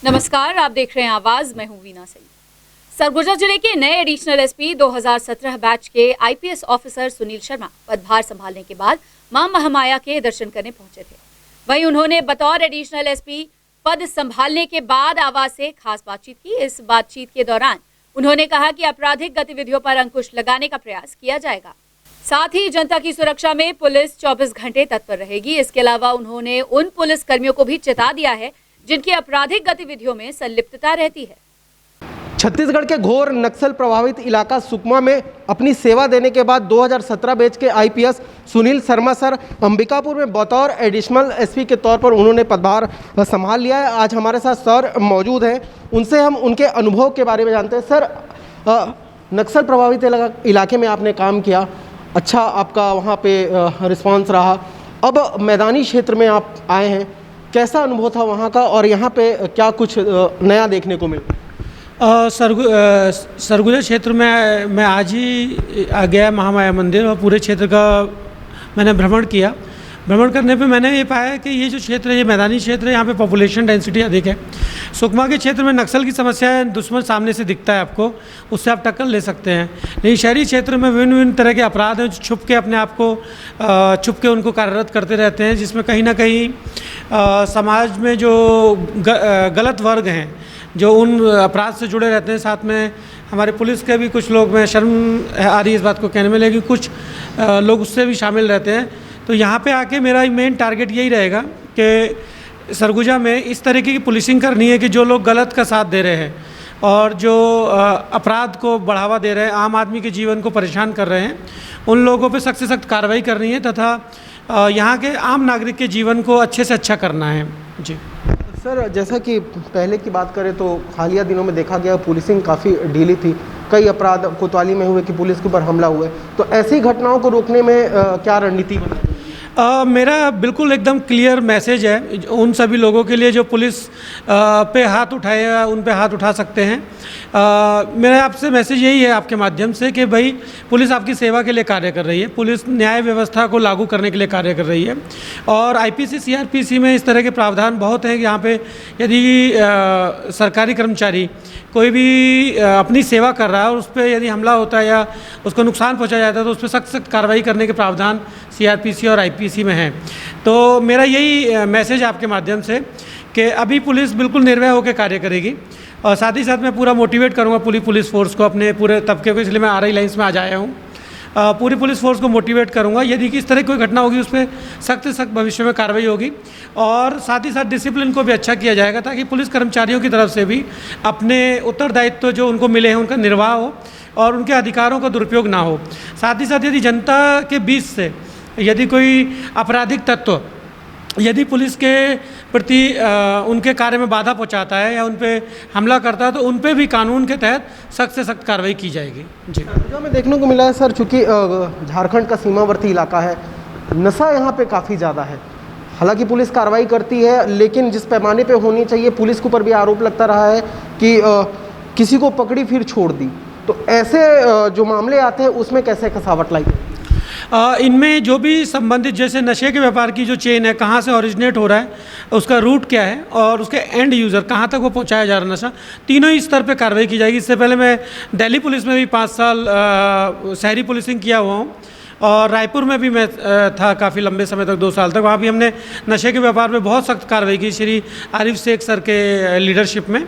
नमस्कार, आप देख रहे हैं आवाज। मैं हूं वीना सईद। सरगुजा जिले के नए एडिशनल एसपी 2017 बैच के आईपीएस ऑफिसर सुनील शर्मा पदभार संभालने के बाद मां महामाया के दर्शन करने पहुंचे थे। वहीं उन्होंने बतौर एडिशनल एसपी पद संभालने के बाद आवाज से खास बातचीत की। इस बातचीत के दौरान उन्होंने कहा कि आपराधिक गतिविधियों पर अंकुश लगाने का प्रयास किया जाएगा। साथ ही जनता की सुरक्षा में पुलिस 24 घंटे तत्पर रहेगी। इसके अलावा उन्होंने उन पुलिस कर्मियों को भी चेता दिया है जिनकी आपराधिक गतिविधियों में संलिप्तता रहती है। छत्तीसगढ़ के घोर नक्सल प्रभावित इलाका सुकमा में अपनी सेवा देने के बाद 2017 बैच के आईपीएस सुनील शर्मा सर अंबिकापुर में बतौर एडिशनल एसपी के तौर पर उन्होंने पदभार संभाल लिया है। आज हमारे साथ सर मौजूद हैं, उनसे हम उनके अनुभव के बारे में जानते हैं। सर, नक्सल प्रभावित इलाके में आपने काम किया, अच्छा आपका वहाँ पे रिस्पॉन्स रहा। अब मैदानी क्षेत्र में आप आए हैं, कैसा अनुभव था वहाँ का और यहाँ पे क्या कुछ नया देखने को मिला? सरगुजा क्षेत्र में मैं आज ही आ गया महामाया मंदिर और पूरे क्षेत्र का मैंने भ्रमण किया। भ्रमण करने पे मैंने ये पाया कि ये जो क्षेत्र है, ये मैदानी क्षेत्र है, यहाँ पे पॉपुलेशन डेंसिटी अधिक है। सुकमा के क्षेत्र में नक्सल की समस्या है, दुश्मन सामने से दिखता है आपको, उससे आप टक्कर ले सकते हैं। लेकिन शहरी क्षेत्र में विभिन्न विभिन्न तरह के अपराध हैं जो छुप के अपने आप को छुप के उनको कार्यरत करते रहते हैं, जिसमें कहीं ना कहीं समाज में जो गलत वर्ग हैं जो उन अपराध से जुड़े रहते हैं। साथ में हमारे पुलिस के भी कुछ लोग, में शर्म आ रही है इस बात को कहने में, लेकिन कुछ लोग उससे भी शामिल रहते हैं। तो यहाँ पे आके मेरा मेन टारगेट यही रहेगा कि सरगुजा में इस तरीके की पुलिसिंग करनी है कि जो लोग गलत का साथ दे रहे हैं और जो अपराध को बढ़ावा दे रहे हैं, आम आदमी के जीवन को परेशान कर रहे हैं, उन लोगों पे सख्त से सख्त कार्रवाई करनी है तथा यहाँ के आम नागरिक के जीवन को अच्छे से अच्छा करना है। जी सर, जैसा कि पहले की बात करें तो हालिया दिनों में देखा गया पुलिसिंग काफ़ी ढीली थी, कई अपराध कोतवाली में हुए कि पुलिस के ऊपर हमला हुए, तो ऐसी घटनाओं को रोकने में क्या रणनीति बनाई? मेरा बिल्कुल एकदम क्लियर मैसेज है उन सभी लोगों के लिए जो पुलिस पे हाथ उठाए या उन पे हाथ उठा सकते हैं। मेरा आपसे मैसेज यही है आपके माध्यम से कि भाई पुलिस आपकी सेवा के लिए कार्य कर रही है, पुलिस न्याय व्यवस्था को लागू करने के लिए कार्य कर रही है और आईपीसी सीआरपीसी में इस तरह के प्रावधान बहुत हैं कि यहाँ पे यदि सरकारी कर्मचारी कोई भी अपनी सेवा कर रहा है और उस पर यदि हमला होता है या उसको नुकसान पहुँचाया जाता है तो उस पर सख्त सख्त कार्रवाई करने के प्रावधान सीआरपीसी और आईपीसी में है। तो मेरा यही मैसेज आपके माध्यम से कि अभी पुलिस बिल्कुल निर्भय होकर कार्य करेगी और साथ ही साथ मैं पूरा मोटिवेट करूँगा पूरी पुलिस फोर्स को, अपने पूरे तबके को, इसलिए मैं आरआई लाइन्स में आ जाया हूँ। पूरी पुलिस फोर्स को मोटिवेट करूँगा, यदि कि इस तरह की कोई घटना होगी उस पर सख्त से सख्त भविष्य में कार्रवाई होगी और साथ ही साथ डिसिप्लिन को भी अच्छा किया जाएगा ताकि पुलिस कर्मचारियों की तरफ से भी अपने उत्तरदायित्व जो उनको मिले हैं उनका निर्वाह हो और उनके अधिकारों का दुरुपयोग ना हो। साथ ही साथ यदि जनता के बीच से यदि कोई आपराधिक तत्व यदि पुलिस के प्रति उनके कार्य में बाधा पहुंचाता है या उन पे हमला करता है तो उन पे भी कानून के तहत सख्त से सख्त कार्रवाई की जाएगी। जी, जो हमें देखने को मिला है सर, चूँकि झारखंड का सीमावर्ती इलाका है, नशा यहाँ पे काफ़ी ज़्यादा है। हालांकि पुलिस कार्रवाई करती है लेकिन जिस पैमाने पे होनी चाहिए, पुलिस के ऊपर भी आरोप लगता रहा है कि किसी को पकड़ी फिर छोड़ दी, तो ऐसे जो मामले आते हैं उसमें कैसे कसावट लाई? इनमें जो भी संबंधित, जैसे नशे के व्यापार की जो चेन है, कहाँ से ओरिजिनेट हो रहा है, उसका रूट क्या है और उसके एंड यूज़र कहाँ तक वो पहुँचाया जा रहा है नशा, तीनों ही स्तर पे कार्रवाई की जाएगी। इससे पहले मैं दिल्ली पुलिस में भी 5 साल शहरी पुलिसिंग किया हुआ हूँ और रायपुर में भी मैं था काफ़ी लंबे समय तक, 2 साल तक। वहाँ भी हमने नशे के व्यापार में बहुत सख्त कार्रवाई की श्री आरिफ शेख सर के लीडरशिप में।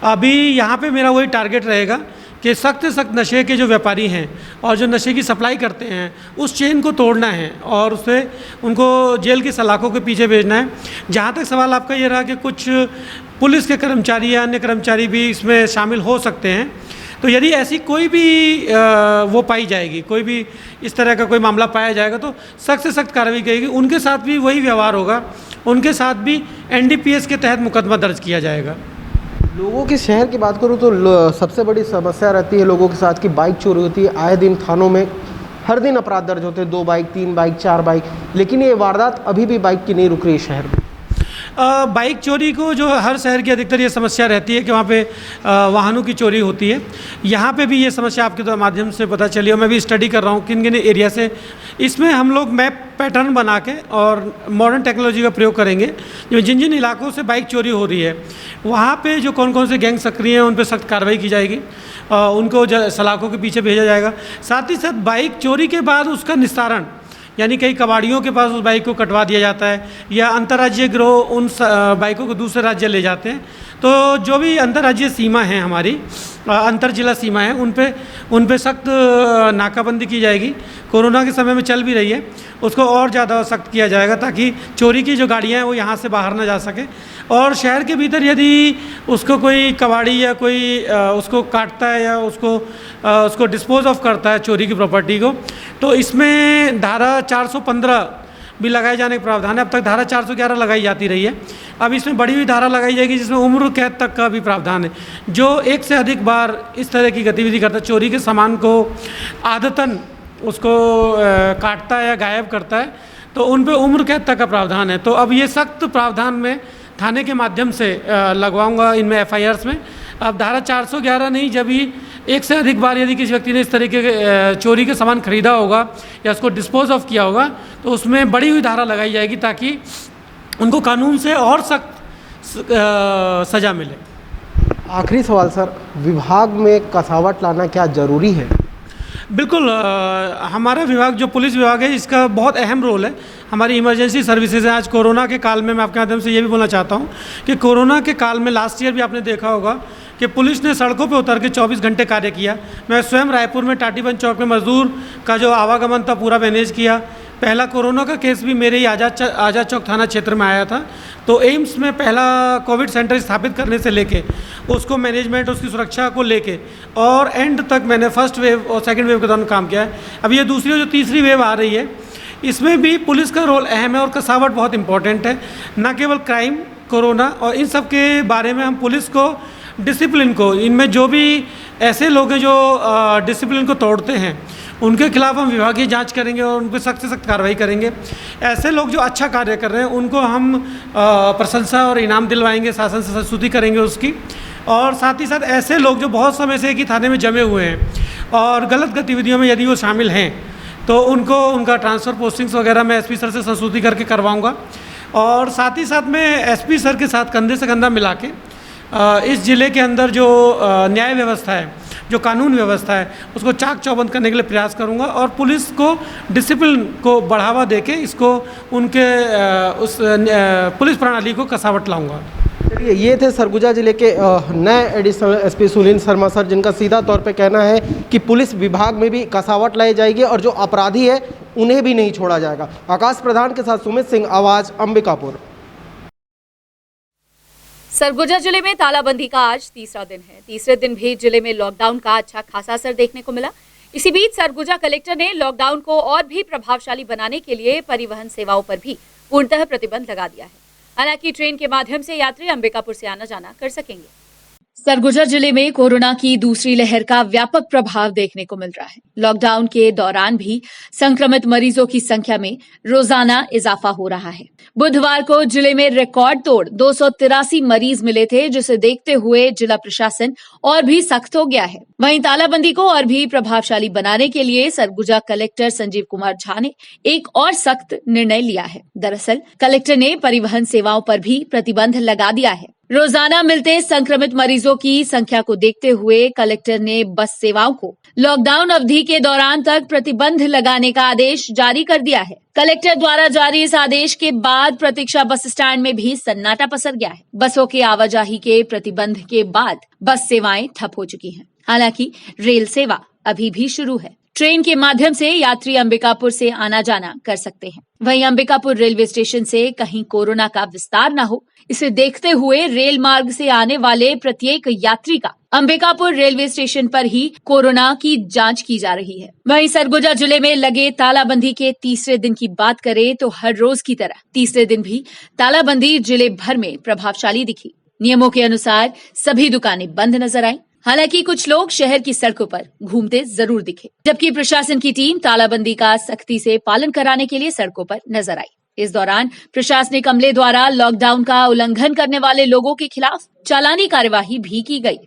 अभी यहाँ पे मेरा वही टारगेट रहेगा कि सख्त से सख्त नशे के जो व्यापारी हैं और जो नशे की सप्लाई करते हैं उस चेन को तोड़ना है और उससे उनको जेल की सलाखों के पीछे भेजना है। जहाँ तक सवाल आपका ये रहा कि कुछ पुलिस के कर्मचारी या अन्य कर्मचारी भी इसमें शामिल हो सकते हैं, तो यदि ऐसी कोई भी वो पाई जाएगी, कोई भी इस तरह का कोई मामला पाया जाएगा तो सख्त से सख्त कार्रवाई करेगी। उनके साथ भी वही व्यवहार होगा, उनके साथ भी एनडीपीएस के तहत मुकदमा दर्ज किया जाएगा। लोगों की शहर की बात करूँ तो सबसे बड़ी समस्या रहती है लोगों के साथ कि बाइक चोरी होती है। आए दिन थानों में हर दिन अपराध दर्ज होते हैं, 2 बाइक, 3 बाइक, 4 बाइक, लेकिन ये वारदात अभी भी बाइक की नहीं रुक रही शहर में। बाइक चोरी को जो हर शहर की अधिकतर ये समस्या रहती है कि वहाँ पे वाहनों की चोरी होती है। यहाँ पे भी ये समस्या आपके तो माध्यम से पता चली और मैं भी स्टडी कर रहा हूँ किन किन एरिया से। इसमें हम लोग मैप पैटर्न बना के और मॉडर्न टेक्नोलॉजी का प्रयोग करेंगे। जिन जिन इलाकों से बाइक चोरी हो रही है वहाँ पे जो कौन कौन से गैंग सक्रिय हैं उन पर सख्त कार्रवाई की जाएगी, उनको सलाखों के पीछे भेजा जाएगा। साथ ही साथ बाइक चोरी के बाद उसका निस्तारण, यानी कई कबाड़ियों के पास उस बाइक को कटवा दिया जाता है या अंतर्राज्यीय गिरोह उन बाइकों को दूसरे राज्य ले जाते हैं। तो जो भी अंतर्राज्यीय सीमा है हमारी, अंतर जिला सीमा है, उन पे सख्त नाकाबंदी की जाएगी। कोरोना के समय में चल भी रही है, उसको और ज़्यादा सख्त किया जाएगा ताकि चोरी की जो गाड़ियाँ हैं वो यहाँ से बाहर ना जा सके। और शहर के भीतर यदि उसको कोई कबाड़ी या कोई उसको काटता है या उसको डिस्पोज ऑफ करता है चोरी की प्रॉपर्टी को, तो इसमें धारा 415 भी लगाए जाने का प्रावधान है। अब तक धारा 411 लगाई जाती रही है, अब इसमें बड़ी हुई धारा लगाई जाएगी जिसमें उम्र कैद तक का भी प्रावधान है। जो एक से अधिक बार इस तरह की गतिविधि करता है, चोरी के सामान को आदतन उसको काटता है या गायब करता है, तो उन पे उम्र कैद तक का प्रावधान है। तो अब ये सख्त प्रावधान में थाने के माध्यम से लगवाऊंगा इनमें FIRs में। अब धारा 411 नहीं, जब भी एक से अधिक बार यदि किसी व्यक्ति ने इस तरीके के चोरी के सामान खरीदा होगा या उसको डिस्पोज ऑफ किया होगा तो उसमें बड़ी हुई धारा लगाई जाएगी ताकि उनको कानून से और सख्त सज़ा मिले। आखिरी सवाल सर, विभाग में कसावट लाना क्या ज़रूरी है? बिल्कुल, हमारा विभाग जो पुलिस विभाग है इसका बहुत अहम रोल है। हमारी इमरजेंसी सर्विसेज हैं। आज कोरोना के काल में मैं आपके माध्यम से ये भी बोलना चाहता हूँ कि कोरोना के काल में लास्ट ईयर भी आपने देखा होगा कि पुलिस ने सड़कों पे उतर के 24 घंटे कार्य किया। मैं स्वयं रायपुर में टाटीबंद चौक में मजदूर का जो आवागमन था पूरा मैनेज किया। पहला कोरोना का केस भी मेरे ही आज़ाद चौक थाना क्षेत्र में आया था। तो एम्स में पहला कोविड सेंटर स्थापित करने से लेके उसको मैनेजमेंट, उसकी सुरक्षा को लेके और एंड तक मैंने फर्स्ट वेव और सेकंड वेव के दौरान काम किया है। अब ये दूसरी और जो तीसरी वेव आ रही है इसमें भी पुलिस का रोल अहम है और कसावट बहुत इंपॉर्टेंट है। न केवल क्राइम, कोरोना और इन सब के बारे में हम पुलिस को, डिसिप्लिन को, इनमें जो भी ऐसे लोग हैं जो डिसिप्लिन को तोड़ते हैं उनके खिलाफ हम विभागीय जांच करेंगे और उन पर सख्त से सख्त कार्रवाई करेंगे। ऐसे लोग जो अच्छा कार्य कर रहे हैं उनको हम प्रशंसा और इनाम दिलवाएंगे, शासन से संस्तुति करेंगे उसकी। और साथ ही साथ ऐसे लोग जो बहुत समय से एक ही थाने में जमे हुए हैं और गलत गतिविधियों में यदि वो शामिल हैं तो उनको उनका ट्रांसफ़र पोस्टिंग्स वगैरह मैं SP सर से संस्तुति करके करवाऊँगा। और साथ ही साथ मैं SP सर के साथ कंधे से कंधा मिला के इस ज़िले के अंदर जो न्याय व्यवस्था है, जो कानून व्यवस्था है, उसको चाक चौबंद करने के लिए प्रयास करूंगा और पुलिस को डिसिप्लिन को बढ़ावा देके इसको उनके उस पुलिस प्रणाली को कसावट लाऊंगा। चलिए, ये थे सरगुजा जिले के नए additional SP Sunil Sharma sir, जिनका सीधा तौर पे कहना है कि पुलिस विभाग में भी कसावट लाई जाएगी और जो अपराधी है उन्हें भी नहीं छोड़ा जाएगा। आकाश प्रधान के साथ सुमित सिंह, आवाज़, अंबिकापुर। सरगुजा जिले में तालाबंदी का आज तीसरा दिन है। तीसरे दिन भी जिले में लॉकडाउन का अच्छा खासा असर देखने को मिला। इसी बीच सरगुजा कलेक्टर ने लॉकडाउन को और भी प्रभावशाली बनाने के लिए परिवहन सेवाओं पर भी पूर्णतः प्रतिबंध लगा दिया है। हालांकि ट्रेन के माध्यम से यात्री अंबिकापुर से आना जाना कर सकेंगे। सरगुजा जिले में कोरोना की दूसरी लहर का व्यापक प्रभाव देखने को मिल रहा है। लॉकडाउन के दौरान भी संक्रमित मरीजों की संख्या में रोजाना इजाफा हो रहा है। बुधवार को जिले में रिकॉर्ड तोड़ 283 मरीज मिले थे, जिसे देखते हुए जिला प्रशासन और भी सख्त हो गया है। वहीं तालाबंदी को और भी प्रभावशाली बनाने के लिए सरगुजा कलेक्टर संजीव कुमार झा ने एक और सख्त निर्णय लिया है। दरअसल कलेक्टर ने परिवहन सेवाओं पर भी प्रतिबंध लगा दिया है। रोजाना मिलते संक्रमित मरीजों की संख्या को देखते हुए कलेक्टर ने बस सेवाओं को लॉकडाउन अवधि के दौरान तक प्रतिबंध लगाने का आदेश जारी कर दिया है। कलेक्टर द्वारा जारी इस आदेश के बाद प्रतीक्षा बस स्टैंड में भी सन्नाटा पसर गया है। बसों के आवाजाही के प्रतिबंध के बाद बस सेवाएं ठप हो चुकी हैं। हालांकि रेल सेवा अभी भी शुरू है। ट्रेन के माध्यम से यात्री अंबिकापुर से आना जाना कर सकते हैं। वहीं अंबिकापुर रेलवे स्टेशन से कहीं कोरोना का विस्तार न हो, इसे देखते हुए रेल मार्ग से आने वाले प्रत्येक यात्री का अंबिकापुर रेलवे स्टेशन पर ही कोरोना की जांच की जा रही है। वहीं सरगुजा जिले में लगे तालाबंदी के तीसरे दिन की बात करें तो हर रोज की तरह तीसरे दिन भी तालाबंदी जिले भर में प्रभावशाली दिखी। नियमों के अनुसार सभी दुकानें बंद नजर आईं। हालांकि कुछ लोग शहर की सड़कों पर घूमते जरूर दिखे, जबकि प्रशासन की टीम तालाबंदी का सख्ती से पालन कराने के लिए सड़कों पर नजर आई। इस दौरान प्रशासनिक अमले द्वारा लॉकडाउन का उल्लंघन करने वाले लोगों के खिलाफ चालानी कार्यवाही भी की गई।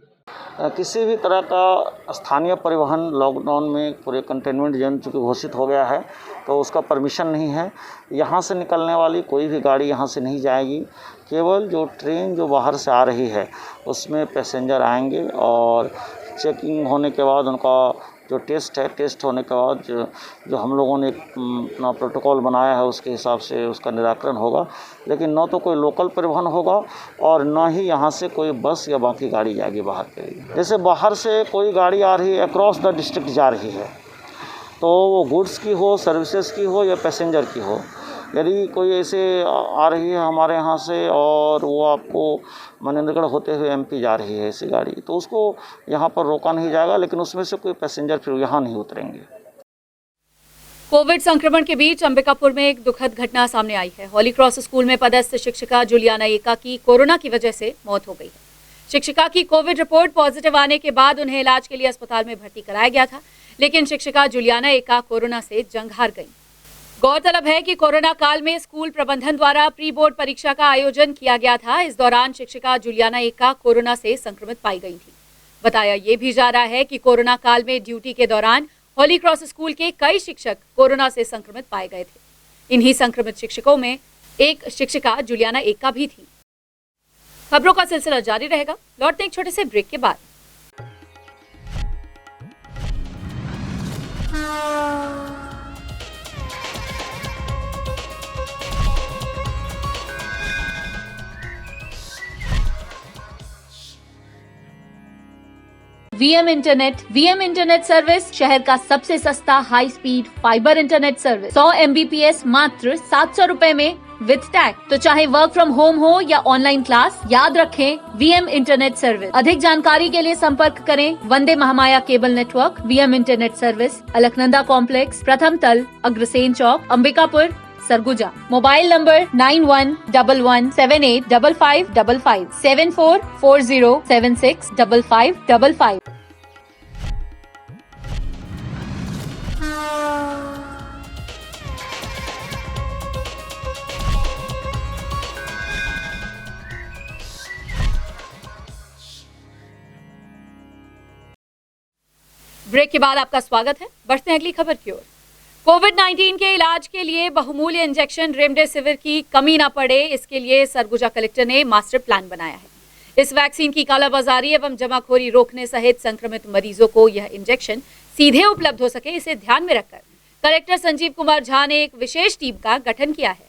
किसी भी तरह का स्थानीय परिवहन लॉकडाउन में पूरे कंटेनमेंट जोन चूँकि घोषित हो गया है तो उसका परमिशन नहीं है। यहाँ से निकलने वाली कोई भी गाड़ी यहाँ से नहीं जाएगी। केवल जो ट्रेन जो बाहर से आ रही है उसमें पैसेंजर आएंगे और चेकिंग होने के बाद उनका जो टेस्ट होने के बाद जो हम लोगों ने अपना प्रोटोकॉल बनाया है उसके हिसाब से उसका निराकरण होगा। लेकिन न तो कोई लोकल परिवहन होगा और न ही यहाँ से कोई बस या बाकी गाड़ी जाएगी बाहर के लिए। जैसे बाहर से कोई गाड़ी आ रही है, अक्रॉस द डिस्ट्रिक्ट जा रही है, तो वो गुड्स की हो, सर्विसेज की हो या पैसेंजर की हो, यदि कोई ऐसे आ रही है हमारे यहाँ से और वो आपको मनेंद्रगढ़ होते हुए एमपी जा रही है ऐसी गाड़ी, तो उसको यहाँ पर रोका नहीं जाएगा, लेकिन उसमें से कोई पैसेंजर फिर यहाँ नहीं उतरेंगे। कोविड संक्रमण के बीच अंबिकापुर में एक दुखद घटना सामने आई है। हॉली क्रॉस स्कूल में पदस्थ शिक्षिका जुलियाना एका की कोरोना की वजह से मौत हो गई है। शिक्षिका की कोविड रिपोर्ट पॉजिटिव आने के बाद उन्हें इलाज के लिए अस्पताल में भर्ती कराया गया था, लेकिन शिक्षिका जुलियाना एका कोरोना से जंग हार गई। गौरतलब है कि कोरोना काल में स्कूल प्रबंधन द्वारा प्री बोर्ड परीक्षा का आयोजन किया गया था। इस दौरान शिक्षिका जुलियाना एका कोरोना से संक्रमित पाई गई थी। बताया ये भी जा रहा है कि कोरोना काल में ड्यूटी के दौरान हॉली क्रॉस स्कूल के कई शिक्षक कोरोना से संक्रमित पाए गए थे। इन्हीं संक्रमित शिक्षकों में एक शिक्षिका जुलियाना एका भी थी। खबरों का सिलसिला जारी रहेगा। लौटते एक छोटे से ब्रेक के बाद। वीएम इंटरनेट सर्विस शहर का सबसे सस्ता high speed fibre internet service 100 MBPS मात्र 700 रुपए में विद टैग। तो चाहे वर्क फ्रॉम होम हो या ऑनलाइन क्लास, याद रखें वीएम इंटरनेट सर्विस। अधिक जानकारी के लिए संपर्क करें Vande Mahamaya cable network. VM internet service, Alaknanda complex, प्रथम तल, Agrasen Chowk, Ambikapur, Surguja. Mobile number 9111785555 7440765555। Break के बाद आपका स्वागत है। बढ़ते हैं अगली खबर की ओर। कोविड-19 के इलाज के लिए बहुमूल्य इंजेक्शन रेमडेसिविर की कमी न पड़े, इसके लिए सरगुजा कलेक्टर ने मास्टर प्लान बनाया है। इस वैक्सीन की कालाबाजारी एवं जमाखोरी रोकने सहित संक्रमित मरीजों को यह इंजेक्शन सीधे उपलब्ध हो सके, इसे ध्यान में रखकर कलेक्टर संजीव कुमार झा ने एक विशेष टीम का गठन किया है।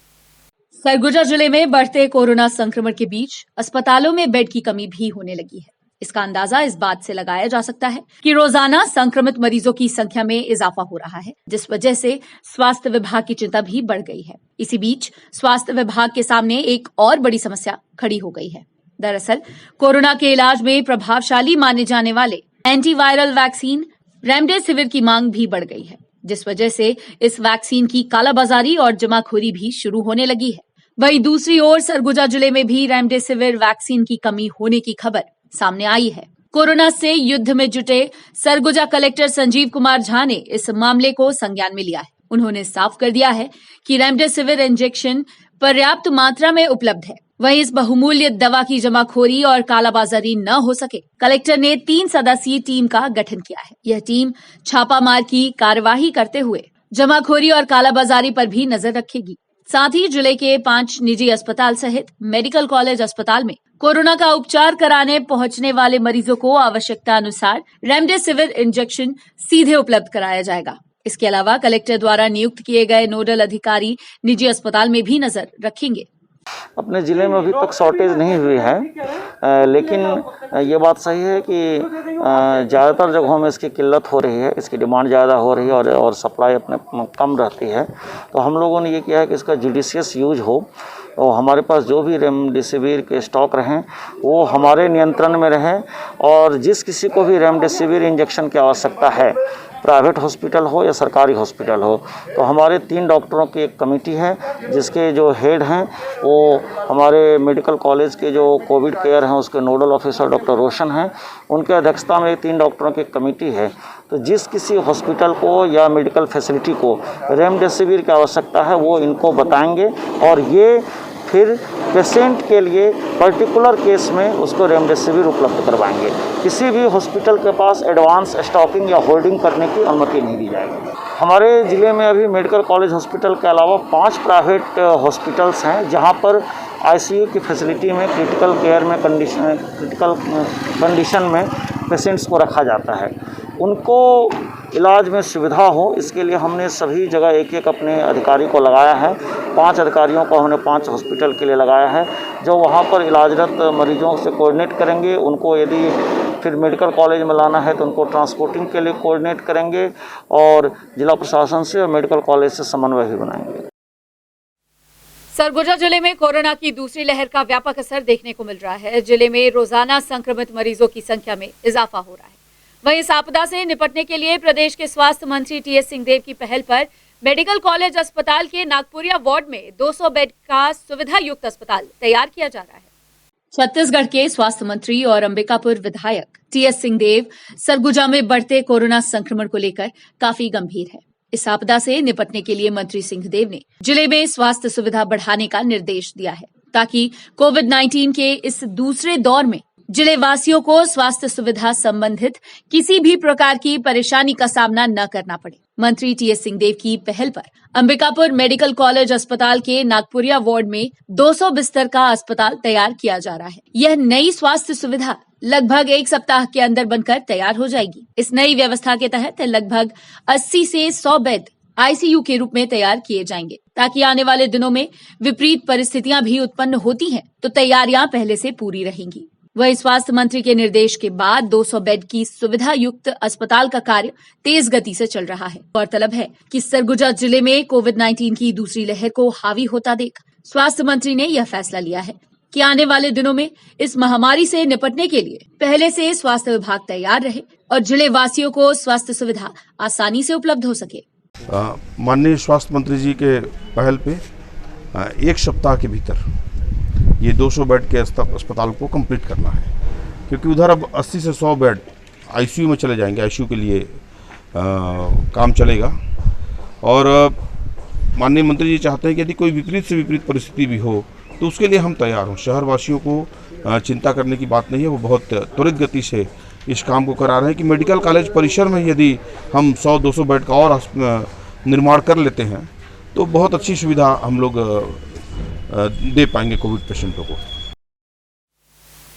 सरगुजा जिले में बढ़ते कोरोना संक्रमण के बीच अस्पतालों में बेड की कमी भी होने लगी है। इसका अंदाजा इस बात से लगाया जा सकता है कि रोजाना संक्रमित मरीजों की संख्या में इजाफा हो रहा है, जिस वजह से स्वास्थ्य विभाग की चिंता भी बढ़ गई है। इसी बीच स्वास्थ्य विभाग के सामने एक और बड़ी समस्या खड़ी हो गई है। दरअसल कोरोना के इलाज में प्रभावशाली माने जाने वाले एंटीवायरल वैक्सीन रेमडेसिविर की मांग भी बढ़ गई है, जिस वजह से इस वैक्सीन की कालाबाजारी और जमाखोरी भी शुरू होने लगी है। वहीं दूसरी ओर सरगुजा जिले में भी रेमडेसिविर वैक्सीन की कमी होने की खबर सामने आई है। कोरोना से युद्ध में जुटे सरगुजा कलेक्टर संजीव कुमार झा ने इस मामले को संज्ञान में लिया है। उन्होंने साफ कर दिया है कि रेमडेसिविर इंजेक्शन पर्याप्त मात्रा में उपलब्ध है। वहीं इस बहुमूल्य दवा की जमाखोरी और कालाबाजारी न हो सके, कलेक्टर ने 3 सदस्यीय टीम का गठन किया है। यह टीम छापामार की कार्यवाही करते हुए जमाखोरी और कालाबाजारी पर भी नजर रखेगी। साथ ही जिले के 5 निजी अस्पताल सहित मेडिकल कॉलेज अस्पताल में कोरोना का उपचार कराने पहुंचने वाले मरीजों को आवश्यकता अनुसार रेमडेसिविर इंजेक्शन सीधे उपलब्ध कराया जाएगा। इसके अलावा कलेक्टर द्वारा नियुक्त किए गए नोडल अधिकारी निजी अस्पताल में भी नजर रखेंगे। अपने ज़िले में अभी तक शॉर्टेज नहीं हुई है, लेकिन ये बात सही है कि ज़्यादातर जगहों में इसकी किल्लत हो रही है, इसकी डिमांड ज़्यादा हो रही है और सप्लाई अपने कम रहती है। तो हम लोगों ने ये किया है कि इसका जुडिशियस यूज हो और हमारे पास जो भी रेमडेसिविर के स्टॉक रहें वो हमारे नियंत्रण में रहें, और जिस किसी को भी रेमडेसिविर इंजेक्शन की आवश्यकता है, प्राइवेट हॉस्पिटल हो या सरकारी हॉस्पिटल हो, तो हमारे 3 डॉक्टरों की एक कमेटी है जिसके जो हेड हैं वो हमारे मेडिकल कॉलेज के जो कोविड केयर हैं उसके नोडल ऑफिसर डॉक्टर रोशन हैं। उनके अध्यक्षता में 3 डॉक्टरों की कमेटी है। तो जिस किसी हॉस्पिटल को या मेडिकल फैसिलिटी को रेमडेसिविर की आवश्यकता है वो इनको बताएंगे और ये फिर पेशेंट के लिए पर्टिकुलर केस में उसको रेमडेसिविर उपलब्ध करवाएंगे। किसी भी हॉस्पिटल के पास एडवांस स्टॉकिंग या होल्डिंग करने की अनुमति नहीं दी जाएगी। हमारे ज़िले में अभी मेडिकल कॉलेज हॉस्पिटल के अलावा 5 प्राइवेट हॉस्पिटल्स हैं जहां पर आईसीयू की फैसिलिटी में क्रिटिकल कंडीशन में पेशेंट्स को रखा जाता है। उनको इलाज में सुविधा हो इसके लिए हमने सभी जगह एक एक अपने अधिकारी को लगाया है। 5 अधिकारियों को हमने 5 हॉस्पिटल के लिए लगाया है जो वहाँ पर इलाजरत मरीजों से कोऑर्डिनेट करेंगे। उनको यदि फिर मेडिकल कॉलेज में लाना है तो उनको ट्रांसपोर्टिंग के लिए कोऑर्डिनेट करेंगे और जिला प्रशासन से और मेडिकल कॉलेज से समन्वय भी बनाएंगे। सरगुजा जिले में कोरोना की दूसरी लहर का व्यापक असर देखने को मिल रहा है। जिले में रोजाना संक्रमित मरीजों की संख्या में इजाफा हो रहा है। वहीं इस आपदा से निपटने के लिए प्रदेश के स्वास्थ्य मंत्री टीएस सिंहदेव की पहल पर मेडिकल कॉलेज अस्पताल के नागपुरिया वार्ड में 200 बेड का सुविधा युक्त अस्पताल तैयार किया जा रहा है। छत्तीसगढ़ के स्वास्थ्य मंत्री और अंबिकापुर विधायक टीएस सिंहदेव सरगुजा में बढ़ते कोरोना संक्रमण को लेकर काफी गंभीर है। इस आपदा से निपटने के लिए मंत्री सिंहदेव ने जिले में स्वास्थ्य सुविधा बढ़ाने का निर्देश दिया है ताकि कोविड-19 के इस दूसरे दौर में जिले वासियों को स्वास्थ्य सुविधा संबंधित किसी भी प्रकार की परेशानी का सामना न करना पड़े। मंत्री टीएस सिंहदेव की पहल पर अंबिकापुर मेडिकल कॉलेज अस्पताल के नागपुरिया वार्ड में 200 बिस्तर का अस्पताल तैयार किया जा रहा है। यह नई स्वास्थ्य सुविधा लगभग 1 सप्ताह के अंदर बनकर तैयार हो जाएगी। इस नई व्यवस्था के तहत लगभग 80 से 100 बेड आईसीयू के रूप में तैयार किए जाएंगे ताकि आने वाले दिनों में विपरीत परिस्थितियां भी उत्पन्न होती हैं तो तैयारियां पहले से पूरी रहेंगी। वहीं स्वास्थ्य मंत्री के निर्देश के बाद 200 बेड की सुविधा युक्त अस्पताल का कार्य तेज गति से चल रहा है। गौरतलब है कि सरगुजा जिले में कोविड-19 की दूसरी लहर को हावी होता देख स्वास्थ्य मंत्री ने यह फैसला लिया है कि आने वाले दिनों में इस महामारी से निपटने के लिए पहले से स्वास्थ्य विभाग तैयार रहे और जिले वासियों को स्वास्थ्य सुविधा आसानी से उपलब्ध हो सके। माननीय स्वास्थ्य मंत्री जी के पहल पे 1 सप्ताह के भीतर ये 200 बेड के अस्पताल को कंप्लीट करना है, क्योंकि उधर अब 80 से 100 बेड आईसीयू में चले जाएंगे। आईसीयू के लिए काम चलेगा और माननीय मंत्री जी चाहते हैं कि यदि कोई विपरीत से विपरीत परिस्थिति भी हो तो उसके लिए हम तैयार हों। शहरवासियों को चिंता करने की बात नहीं है, वो बहुत त्वरित गति से इस काम को करा रहे हैं कि मेडिकल कॉलेज परिसर में यदि हम 100-200 बेड का और निर्माण कर लेते हैं तो बहुत अच्छी सुविधा हम लोग दे पाएंगे कोविड पेशेंटों को।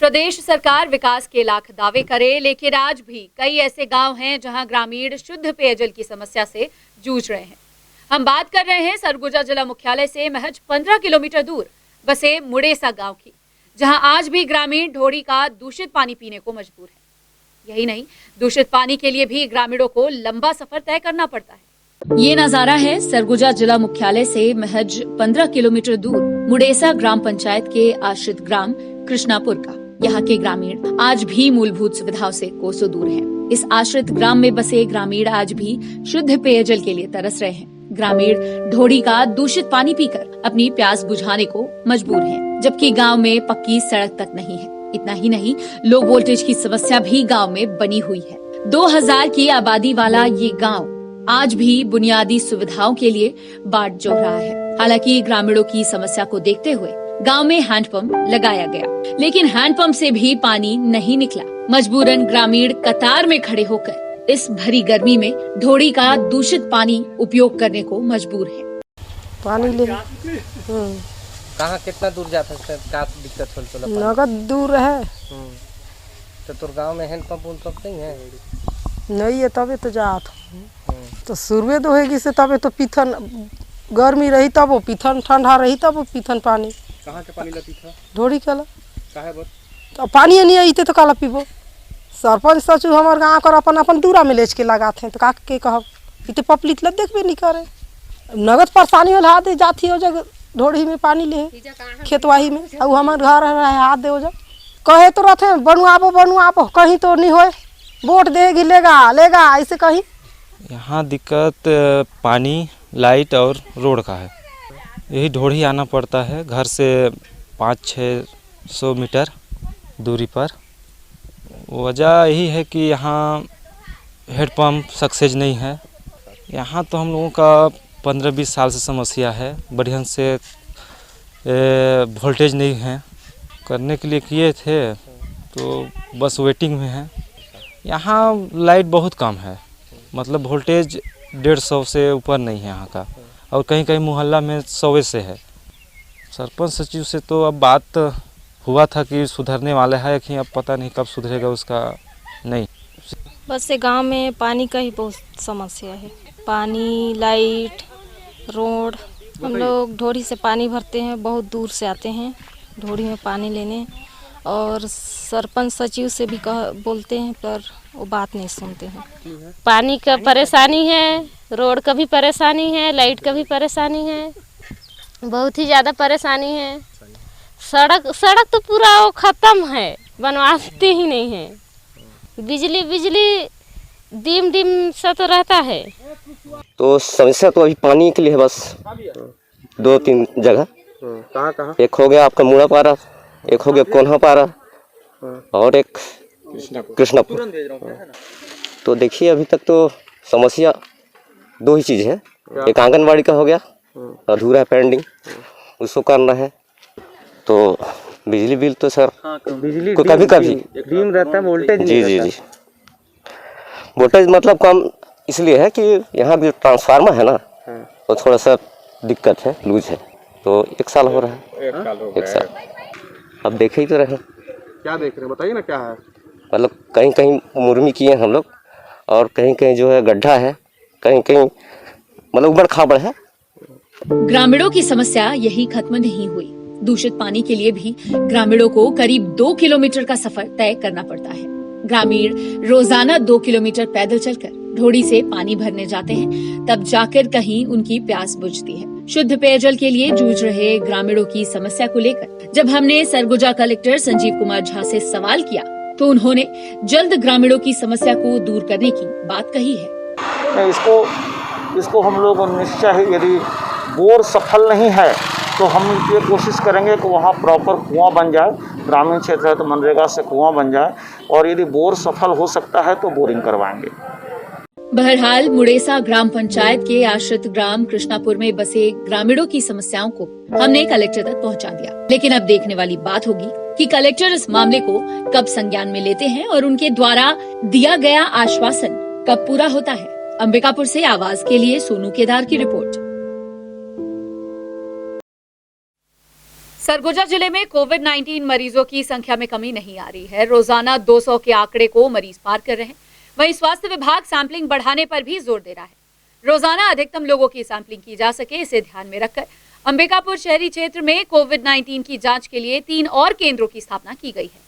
प्रदेश सरकार विकास के लाख दावे करे, लेकिन आज भी कई ऐसे गांव हैं जहां ग्रामीण शुद्ध पेयजल की समस्या से जूझ रहे हैं। हम बात कर रहे हैं सरगुजा जिला मुख्यालय से महज 15 किलोमीटर दूर बसे मुड़ेसा गांव की, जहां आज भी ग्रामीण ढोड़ी का दूषित पानी पीने को मजबूर है। यही नहीं, दूषित पानी के लिए भी ग्रामीणों को लंबा सफर तय करना पड़ता है। ये नजारा है सरगुजा जिला मुख्यालय से महज 15 किलोमीटर दूर मुड़ेसा ग्राम पंचायत के आश्रित ग्राम कृष्णापुर का। यहाँ के ग्रामीण आज भी मूलभूत सुविधाओं से कोसों दूर हैं। इस आश्रित ग्राम में बसे ग्रामीण आज भी शुद्ध पेयजल के लिए तरस रहे हैं। ग्रामीण ढोड़ी का दूषित पानी पीकर अपनी प्यास बुझाने को मजबूर हैं, जबकि गांव में पक्की सड़क तक नहीं है। इतना ही नहीं, लो वोल्टेज की समस्या भी गांव में बनी हुई है। 2000 की आबादी वाला ये गांव आज भी बुनियादी सुविधाओं के लिए बाट जोड़ रहा है। हालांकि ग्रामीणों की समस्या को देखते हुए गांव में हैंडपंप लगाया गया, लेकिन हैंडपंप से भी पानी नहीं निकला। मजबूरन ग्रामीण कतार में खड़े होकर इस भरी गर्मी में ढोड़ी का दूषित पानी उपयोग करने को मजबूर है। पानी ले कहाँ कितना दूर जाता है? क्या दिक्कत होल? नगद दूर है। तो तोर गांव में हैंडपंप उनपंप नहीं है? नहीं है, तबे तो जात तो शुरुए तो होगी से तबे तो पीथन गर्मी रही तब वो पीथन, ठंडा रही तब वो पीथन पानी। कहाँ के पानी लती था? ढोड़ी कला काहे बर? तो पानी नहीं आई तो काला पीबो। सरपंच सचू हमारे गाँव कर अपन अपन दूरा में लेच के लगाते हैं तो का के कहब इतने पपलित लग देखबे नहीं करे। नगद परेशानी होला दे जाती हो जग ढोड़ी में पानी ले खेतवाही में और हमारे घर रहे हाथ दे हो जा कहे तो रहते बनवाबो कहीं तो नहीं होए, वोट देगी लेगा ऐसे कहीं। यहाँ दिक्कत पानी, लाइट और रोड का है। यही ढोड़ी आना पड़ता है घर से 500-600 मीटर दूरी पर। वजह यही है कि यहाँ हेडपम्प सक्सेस नहीं है। यहाँ तो हम लोगों का 15-20 साल से समस्या है, बढ़िया से वोल्टेज नहीं है। करने के लिए किए थे तो बस वेटिंग में है। यहाँ लाइट बहुत कम है, मतलब वोल्टेज 150 से ऊपर नहीं है यहाँ का, और कहीं कहीं मोहल्ला में 100 से है। सरपंच सचिव से तो अब बात हुआ था कि सुधरने वाला है कि अब पता नहीं कब सुधरेगा उसका नहीं। बस से गांव में पानी का ही बहुत समस्या है, पानी, लाइट, रोड। हम लोग ढोरी से पानी भरते हैं, बहुत दूर से आते हैं ढोरी में पानी लेने, और सरपंच सचिव से भी बोलते हैं पर वो बात नहीं सुनते हैं। पानी का परेशानी है, रोड का भी परेशानी है, लाइट का भी परेशानी है, बहुत ही ज़्यादा परेशानी है। सड़क तो पूरा वो ख़त्म है, बनवाते ही नहीं है। बिजली डिम सा तो रहता है। तो समस्या तो अभी पानी के लिए है, बस 2-3 जगह। कहाँ? एक हो गया आपका मुड़ा पारा, एक हो गया कोन्हा पारा, और एक कृष्णापुर। तो देखिए अभी तक तो समस्या 2 ही चीज़ है। एक आंगनबाड़ी का हो गया अधूरा है, पेंडिंग, उसको करना है। तो बिजली बिल तो सर बिजली को कभी डिम रहता है, वोल्टेज नहीं रहता। जी वोल्टेज मतलब कम इसलिए है कि यहाँ जो ट्रांसफार्मर है ना, वो थोड़ा सा दिक्कत है, लूज है। तो 1 साल हो रहा है। 1 साल अब देखे ही तो रहे। क्या देख रहे हैं बताइए ना, क्या है? मतलब कहीं कहीं मुरमी किए हम लोग, और कहीं कहीं जो है गड्ढा है, कहीं कहीं मतलब उबड़ खाबड़ है। ग्रामीणों की समस्या यही खत्म नहीं हुई। दूषित पानी के लिए भी ग्रामीणों को करीब 2 किलोमीटर का सफर तय करना पड़ता है। ग्रामीण रोजाना 2 किलोमीटर पैदल चलकर ढोड़ी से पानी भरने जाते हैं, तब जाकर कहीं उनकी प्यास बुझती है। शुद्ध पेयजल के लिए जूझ रहे ग्रामीणों की समस्या को लेकर जब हमने सरगुजा कलेक्टर संजीव कुमार झा से सवाल किया, तो उन्होंने जल्द ग्रामीणों की समस्या को दूर करने की बात कही है। इसको हम लोग निश्चय ही, यदि बोर सफल नहीं है तो हम ये कोशिश करेंगे कि वहाँ प्रॉपर कुआं बन जाए। ग्रामीण क्षेत्र है तो मनरेगा से कुआं बन जाए, और यदि बोर सफल हो सकता है तो बोरिंग करवाएंगे। बहरहाल मुड़ेसा ग्राम पंचायत के आश्रित ग्राम कृष्णापुर में बसे ग्रामीणों की समस्याओं को हमने कलेक्टर तक पहुंचा दिया। लेकिन अब देखने वाली बात होगी कि कलेक्टर इस मामले को कब संज्ञान में लेते हैं और उनके द्वारा दिया गया आश्वासन कब पूरा होता है। अंबिकापुर से आवाज के लिए सोनू केदार की रिपोर्ट। सरगुजा जिले में कोविड-19 मरीजों की संख्या में कमी नहीं आ रही है। रोजाना 200 के आंकड़े को मरीज पार कर रहे हैं। वहीं स्वास्थ्य विभाग सैंपलिंग बढ़ाने पर भी जोर दे रहा है। रोजाना अधिकतम लोगों की सैंपलिंग की जा सके, इसे ध्यान में रखकर अंबिकापुर शहरी क्षेत्र में कोविड-19 की जांच के लिए 3 और केंद्रों की स्थापना की गई है।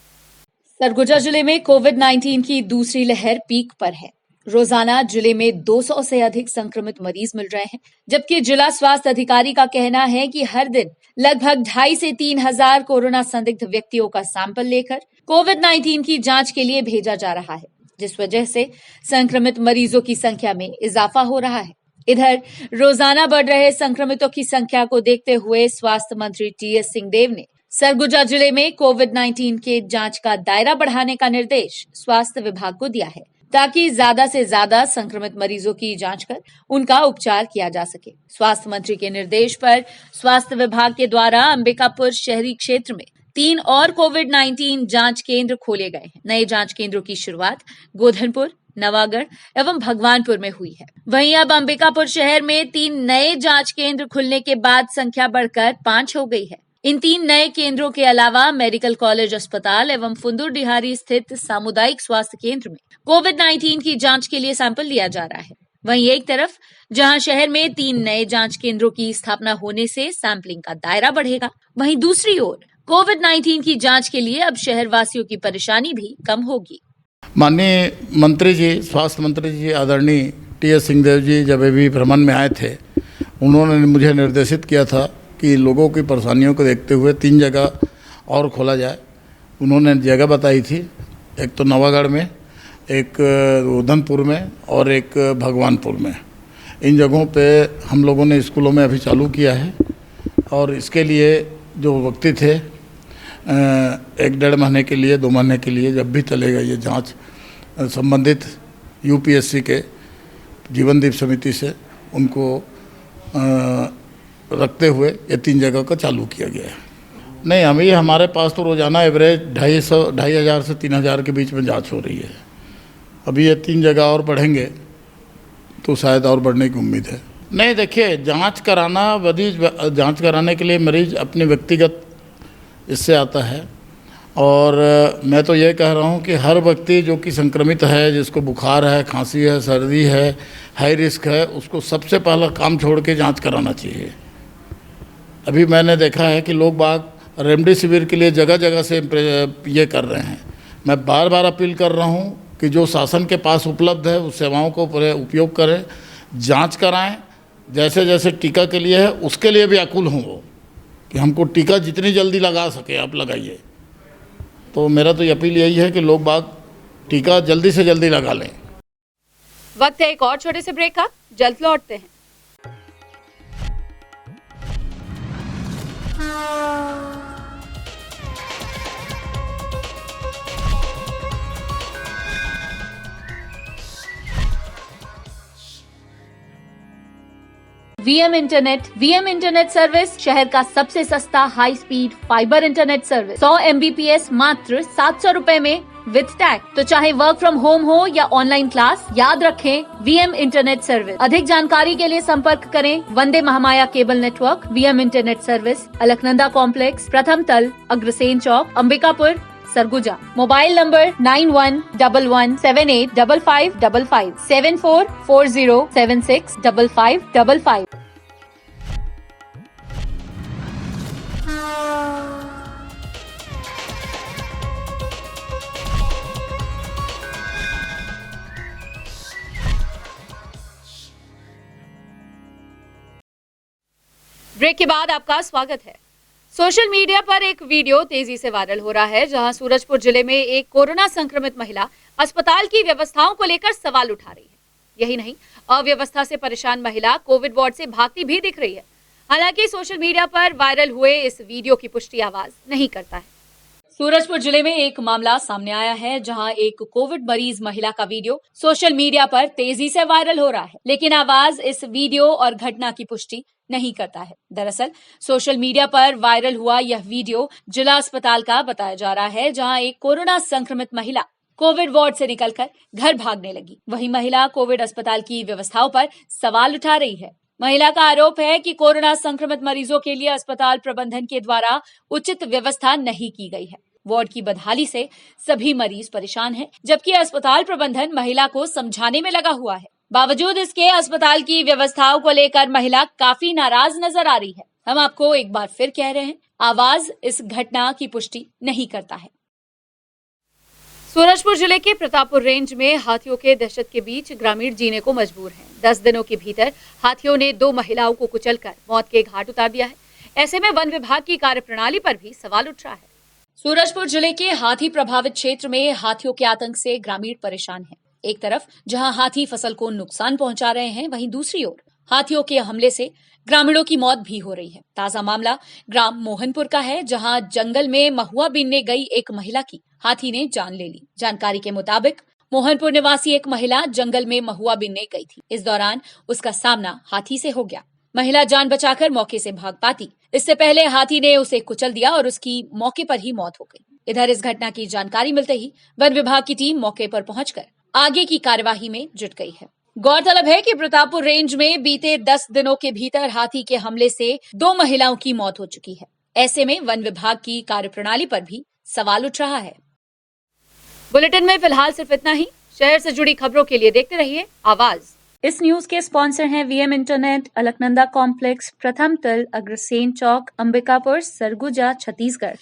सरगुजा जिले में कोविड-19 की दूसरी लहर पीक पर है। रोजाना जिले में 200 से अधिक संक्रमित मरीज मिल रहे हैं, जबकि जिला स्वास्थ्य अधिकारी का कहना है कि हर दिन लगभग 2,500 से 3,000 कोरोना संदिग्ध व्यक्तियों का सैंपल लेकर कोविड-19 की जांच के लिए भेजा जा रहा है, जिस वजह से संक्रमित मरीजों की संख्या में इजाफा हो रहा है। इधर रोजाना बढ़ रहे संक्रमितों की संख्या को देखते हुए स्वास्थ्य मंत्री टीएस सिंहदेव ने सरगुजा जिले में कोविड-19 के जांच का दायरा बढ़ाने का निर्देश स्वास्थ्य विभाग को दिया है, ताकि ज्यादा से ज्यादा संक्रमित मरीजों की जांच कर उनका उपचार किया जा सके। स्वास्थ्य मंत्री के निर्देश पर स्वास्थ्य विभाग के द्वारा अंबिकापुर शहरी क्षेत्र में 3 और कोविड-19 जांच केंद्र खोले गए हैं। नए जांच केंद्रों की शुरुआत गोधनपुर, नवागढ़ एवं भगवानपुर में हुई है। वहीं अब अंबिकापुर शहर में 3 नए जांच केंद्र खुलने के बाद संख्या बढ़कर 5 हो गई है। इन 3 नए केंद्रों के अलावा मेडिकल कॉलेज अस्पताल एवं फुंदुर डिहारी स्थित सामुदायिक स्वास्थ्य केंद्र में कोविड-19 की जांच के लिए सैंपल लिया जा रहा है। वहीं एक तरफ जहां शहर में 3 नए जांच केंद्रों की स्थापना होने से सैंपलिंग का दायरा बढ़ेगा, वहीं दूसरी ओर कोविड-19 की जांच के लिए अब शहर वासियों की परेशानी भी कम होगी। माननीय मंत्री जी, स्वास्थ्य मंत्री जी आदरणीय टीएस सिंहदेव जी जब अभी भ्रमण में आए थे, उन्होंने मुझे निर्देशित किया था कि लोगों की परेशानियों को देखते हुए 3 जगह और खोला जाए। उन्होंने जगह बताई थी, एक तो नवागढ़ में, एक उधमपुर में और एक भगवानपुर में। इन जगहों पे हम लोगों ने स्कूलों में अभी चालू किया है, और इसके लिए जो व्यक्ति थे 1-1.5 महीने के लिए, 2 महीने के लिए जब भी चलेगा ये जांच, संबंधित यूपीएससी के जीवनदीप समिति से उनको रखते हुए ये 3 जगह का चालू किया गया है। नहीं, अभी हमारे पास तो रोज़ाना एवरेज 2,500 से 3,000 के बीच में जांच हो रही है। अभी ये 3 जगह और बढ़ेंगे तो शायद और बढ़ने की उम्मीद है। नहीं, देखिए, जांच कराने के लिए मरीज अपने व्यक्तिगत इससे आता है, और मैं तो ये कह रहा हूँ कि हर व्यक्ति जो कि संक्रमित है, जिसको बुखार है, खांसी है, सर्दी है, हाई रिस्क है, उसको सबसे पहला काम छोड़ के जांच कराना चाहिए। अभी मैंने देखा है कि लोग बाग रेमडेसिविर के लिए जगह जगह से ये कर रहे हैं। मैं बार बार अपील कर रहा हूँ कि जो शासन के पास उपलब्ध है उस सेवाओं को उपयोग करें, जांच कराएं। जैसे जैसे टीका के लिए है उसके लिए भी आकुल हों वो, कि हमको टीका जितनी जल्दी लगा सके आप लगाइए। तो मेरा तो ये अपील यही है कि लोग बाग टीका जल्दी से जल्दी लगा लें। वक्त है एक और छोटे से ब्रेक का, जल्द लौटते हैं। वीएम इंटरनेट सर्विस शहर का सबसे सस्ता high speed fibre internet service. 100 MBPS मात्र 700 रुपए में विद टैग। तो चाहे वर्क फ्रॉम होम हो या ऑनलाइन क्लास, याद रखें वीएम इंटरनेट सर्विस। अधिक जानकारी के लिए संपर्क करें Vande Mahamaya cable network. VM internet service, Alaknanda complex, प्रथम तल, Agrasen Chowk, Ambikapur, Surguja. Mobile number 9111785555 7440765555। Break के बाद आपका स्वागत है। सोशल मीडिया पर एक वीडियो तेजी से वायरल हो रहा है, जहां सूरजपुर जिले में एक कोरोना संक्रमित महिला अस्पताल की व्यवस्थाओं को लेकर सवाल उठा रही है। यही नहीं, अव्यवस्था से परेशान महिला कोविड वार्ड से भागती भी दिख रही है। हालांकि सोशल मीडिया पर वायरल हुए इस वीडियो की पुष्टि आवाज नहीं करता है। सूरजपुर जिले में एक मामला सामने आया है, जहां एक कोविड मरीज महिला का वीडियो सोशल मीडिया पर तेजी से वायरल हो रहा है, लेकिन आवाज इस वीडियो और घटना की पुष्टि नहीं करता है। दरअसल सोशल मीडिया पर वायरल हुआ यह वीडियो जिला अस्पताल का बताया जा रहा है, जहां एक कोरोना संक्रमित महिला कोविड वार्ड से निकलकर घर भागने लगी। वहीं महिला कोविड अस्पताल की व्यवस्थाओं पर सवाल उठा रही है। महिला का आरोप है कि कोरोना संक्रमित मरीजों के लिए अस्पताल प्रबंधन के द्वारा उचित व्यवस्था नहीं की गई है। वार्ड की बदहाली से सभी मरीज परेशान हैं, जबकि अस्पताल प्रबंधन महिला को समझाने में लगा हुआ है। बावजूद इसके अस्पताल की व्यवस्थाओं को लेकर महिला काफी नाराज नजर आ रही है। हम आपको एक बार फिर कह रहे हैं, आवाज इस घटना की पुष्टि नहीं करता है। सूरजपुर जिले के प्रतापपुर रेंज में हाथियों के दहशत के बीच ग्रामीण जीने को मजबूर हैं। 10 दिनों के भीतर हाथियों ने 2 महिलाओं को कुचलकर मौत के घाट उतार दिया है। ऐसे में वन विभाग की कार्यप्रणाली पर भी सवाल उठ रहा है। सूरजपुर जिले के हाथी प्रभावित क्षेत्र में हाथियों के आतंक से ग्रामीण परेशान हैं। एक तरफ जहां हाथी फसल को नुकसान पहुंचा रहे हैं, वहीं दूसरी ओर हाथियों के हमले से ग्रामीणों की मौत भी हो रही है। ताजा मामला ग्राम मोहनपुर का है, जहां जंगल में महुआ बीनने गई एक महिला की हाथी ने जान ले ली। जानकारी के मुताबिक मोहनपुर निवासी एक महिला जंगल में महुआ बीनने गई थी। इस दौरान उसका सामना हाथी से हो गया। महिला जान बचाकर मौके से भाग पाती, इससे पहले हाथी ने उसे कुचल दिया और उसकी मौके पर ही मौत हो गई। इधर इस घटना की जानकारी मिलते ही वन विभाग की टीम मौके पर पहुंचकर आगे की कार्यवाही में जुट गई है। गौरतलब है कि प्रतापपुर रेंज में बीते 10 दिनों के भीतर हाथी के हमले से 2 महिलाओं की मौत हो चुकी है। ऐसे में वन विभाग की कार्यप्रणाली पर भी सवाल उठ रहा है। बुलेटिन में फिलहाल सिर्फ इतना ही। शहर से जुड़ी खबरों के लिए देखते रहिए आवाज। इस न्यूज के स्पॉन्सर हैं वीएम इंटरनेट, अलकनंदा कॉम्प्लेक्स, प्रथम तल, अग्रसेन चौक, अंबिकापुर, सरगुजा, छत्तीसगढ़।